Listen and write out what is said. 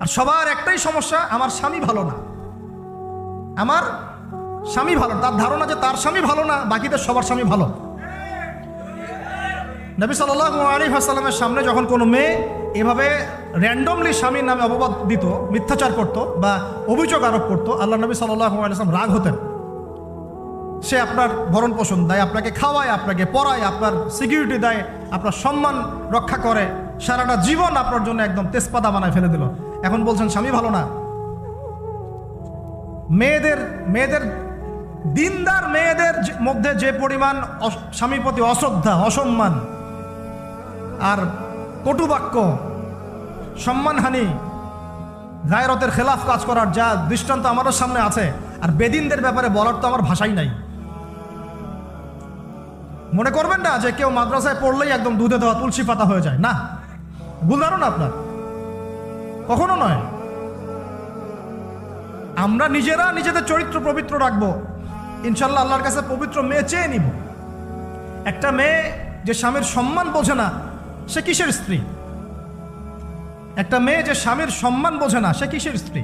আর সবার একটাই সমস্যা, আমার স্বামী ভালো না, আমার স্বামী ভালো। তার ধারণা যে তার স্বামী ভালো না, বাকিদের সবার স্বামী ভালো। নবী সাল্লাল্লাহু আলাইহি ওয়াসাল্লামের সামনে যখন কোনো মেয়ে এভাবে র্যান্ডমলি স্বামীর নামে অপবাদ দিত, মিথ্যাচার করত বা অভিযোগ আরোপ করত, আল্লাহ নবী সাল্লাল্লাহু আলাইহি ওয়াসাল্লাম রাগ হতেন। সে আপনার ভরণ পোষণ দেয়, আপনাকে খাওয়ায়, আপনাকে পড়ায়, আপনার সিকিউরিটি দেয়, আপনার সম্মান রক্ষা করে, সারাটা জীবন আপনার জন্য একদম তেজপাতা বানায় ফেলে দিল। এখন বলছেন স্বামী ভালো না। মেয়েদের দিনদার মেয়েদের মধ্যে যে পরিমাণ স্বামীর প্রতি অশ্রদ্ধা, অসম্মান আর কটুবাক্য, সম্মানহানি, গায়রতের খেলাফ কাজ করার যা দৃষ্টান্ত আমাদের সামনে আছে, আর বেদিনদের ব্যাপারে বলার তো আমার ভাষাই নাই। মনে করবেন না যে কেউ মাদ্রাসায় পড়লেই একদম দুধে দেওয়া তুলসী পাতা হয়ে যায়, না, ভুল ধারণা আপনার, কখনো নয়। আমরা নিজেরা নিজেদের চরিত্র পবিত্র রাখবো, ইনশাল্লাহ আল্লাহর কাছে পবিত্র মেয়ে চেয়ে নিব। একটা মেয়ে যে স্বামীর সম্মান বোঝে না, সে কিসের স্ত্রী? একটা মেয়ে যে স্বামীর সম্মান বোঝে না, সে কিসের স্ত্রী?